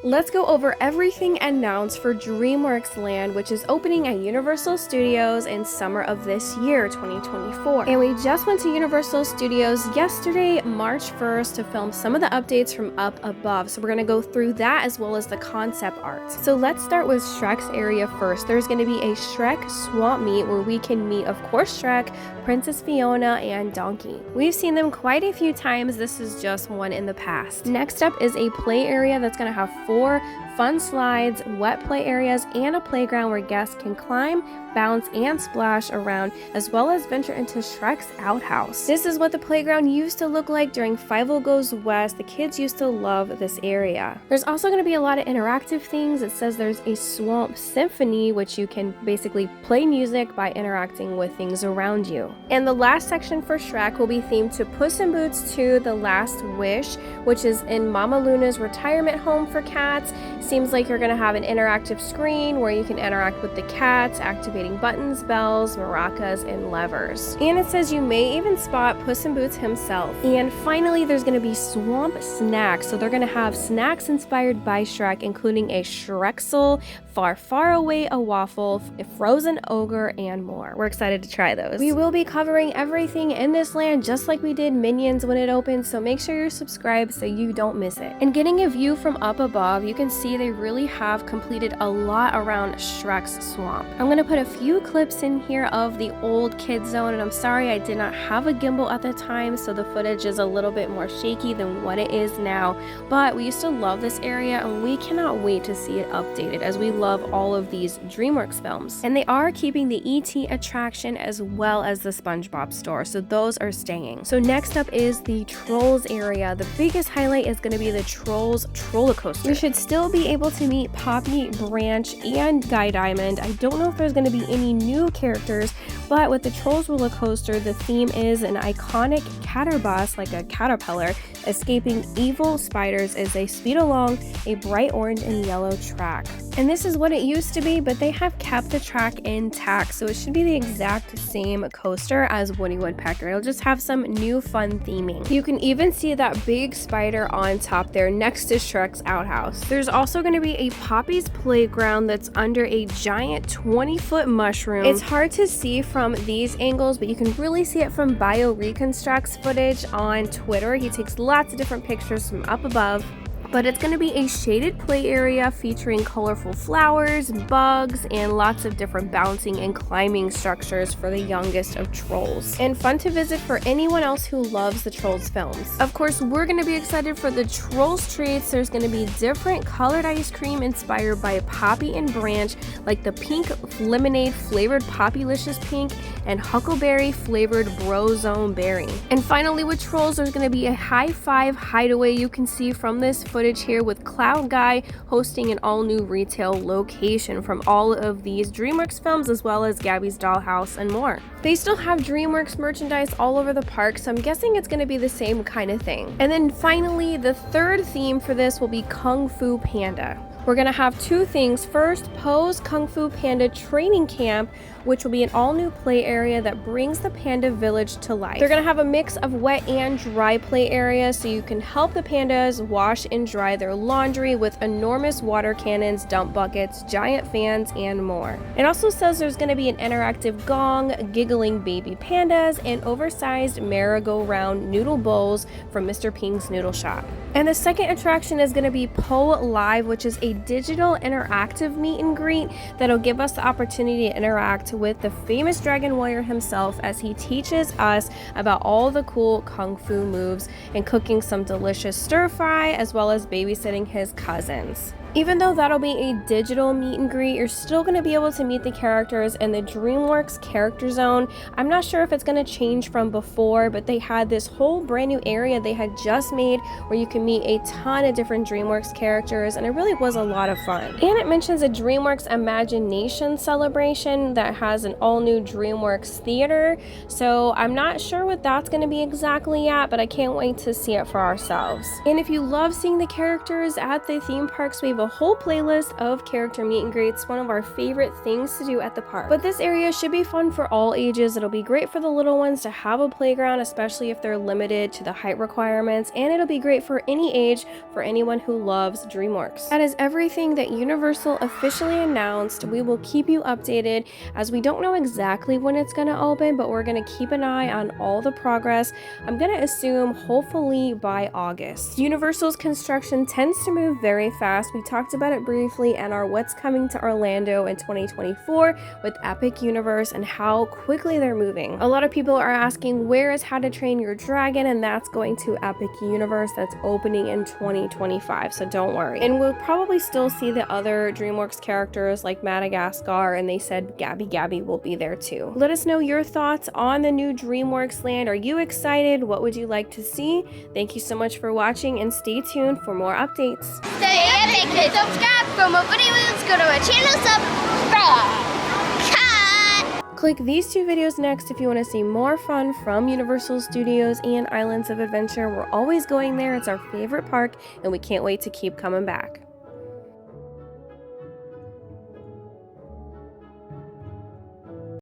Let's go over everything announced for DreamWorks Land, which is opening at Universal Studios in summer of this year, 2024. And we just went to Universal Studios yesterday, March 1st, to film some of the updates from up above. So we're going to go through that as well as the concept art. So let's start with Shrek's area first. There's going to be a Shrek swamp meet where we can meet, of course, Shrek, Princess Fiona, and Donkey. We've seen them quite a few times. This is just one in the past. Next up is a play area that's going to have 4 fun slides, wet play areas, and a playground where guests can climb, bounce, and splash around, as well as venture into Shrek's outhouse. This is what the playground used to look like during Fievel Goes West. The kids used to love this area. There's also going to be a lot of interactive things. It says there's a swamp symphony, which you can basically play music by interacting with things around you. And the last section for Shrek will be themed to Puss in Boots 2: The Last Wish, which is in Mama Luna's retirement home for cats. Seems like you're going to have an interactive screen where you can interact with the cats, activating buttons, bells, maracas, and levers. And it says you may even spot Puss in Boots himself. And finally, there's going to be swamp snacks. So they're going to have snacks inspired by Shrek, including a Shreksel, Far Far Away a waffle, a frozen ogre, and more. We're excited to try those. We will be covering everything in this land just like we did Minions when it opened, so make sure you're subscribed so you don't miss it. And getting a view from up above, you can see they really have completed a lot around Shrek's swamp. I'm going to put a few clips in here of the old kid zone, and I'm sorry I did not have a gimbal at the time, so the footage is a little bit more shaky than what it is now, but we used to love this area and we cannot wait to see it updated as we love all of these DreamWorks films. And they are keeping the E.T. attraction as well as the SpongeBob store, so those are staying. So next up is the Trolls area. The biggest highlight is going to be the Trolls Trollercoaster. You should still be able to meet Poppy, Branch, and Guy Diamond. I don't know if there's going to be any new characters, but with the Trolls roller coaster, the theme is an iconic catterbus, like a caterpillar, escaping evil spiders as they speed along a bright orange and yellow track. And this is what it used to be, but they have kept the track intact, so it should be the exact same coaster as Woody Woodpecker. It'll just have some new fun theming. You can even see that big spider on top there next to Shrek's outhouse. There's also going to be a Poppy's playground that's under a giant 20-foot mushroom. It's hard to see from these angles, but you can really see it from Bio Reconstructs footage on Twitter. He takes lots of different pictures from up above. But it's going to be a shaded play area featuring colorful flowers, bugs, and lots of different bouncing and climbing structures for the youngest of trolls. And fun to visit for anyone else who loves the Trolls films. Of course, we're going to be excited for the Trolls treats. There's going to be different colored ice cream inspired by Poppy and Branch, like the pink lemonade flavored Poppylicious Pink and Huckleberry flavored Brozone Berry. And finally, with Trolls, there's going to be a High Five Hideaway you can see from this footage here, with Cloud Guy hosting an all-new retail location from all of these DreamWorks films, as well as Gabby's Dollhouse and more. They still have DreamWorks merchandise all over the park, so I'm guessing it's going to be the same kind of thing. And then finally, the third theme for this will be Kung Fu Panda. We're going to have 2 things. First, Poe's Kung Fu Panda Training Camp, which will be an all-new play area that brings the Panda Village to life. They're going to have a mix of wet and dry play areas, so you can help the pandas wash and dry their laundry with enormous water cannons, dump buckets, giant fans, and more. It also says there's going to be an interactive gong, giggling baby pandas, and oversized merry-go-round noodle bowls from Mr. Ping's Noodle Shop. And the second attraction is going to be Poe Live, which is a digital interactive meet and greet that'll give us the opportunity to interact with the famous Dragon Warrior himself as he teaches us about all the cool kung fu moves and cooking some delicious stir fry, as well as babysitting his cousins. Even though that'll be a digital meet and greet, you're still going to be able to meet the characters in the DreamWorks character zone. I'm not sure if it's going to change from before, but they had this whole brand new area they had just made where you can meet a ton of different DreamWorks characters, and it really was a lot of fun. And it mentions a DreamWorks Imagination celebration that has an all-new DreamWorks theater, so I'm not sure what that's going to be exactly yet, but I can't wait to see it for ourselves. And if you love seeing the characters at the theme parks, we have a a whole playlist of character meet and greets, one of our favorite things to do at the park. But this area should be fun for all ages. It'll be great for the little ones to have a playground, especially if they're limited to the height requirements, and it'll be great for any age for anyone who loves DreamWorks. That is everything that Universal officially announced. We will keep you updated as we don't know exactly when it's going to open, but we're going to keep an eye on all the progress. I'm going to assume hopefully by August. Universal's construction tends to move very fast. We talked about it briefly and our What's Coming to Orlando in 2024 with Epic Universe and how quickly they're moving. A lot of people are asking, where is How to Train Your Dragon? And that's going to Epic Universe. That's opening in 2025, so don't worry. And we'll probably still see the other DreamWorks characters like Madagascar, and they said Gabby will be there too. Let us know your thoughts on the new DreamWorks Land. Are you excited? What would you like to see? Thank you so much for watching, and stay tuned for more updates. Stay epic and subscribe for more videos. Go to our channel, subscribe. Click these two videos next if you want to see more fun from Universal Studios and Islands of Adventure. We're always going there. It's our favorite park, and we can't wait to keep coming back.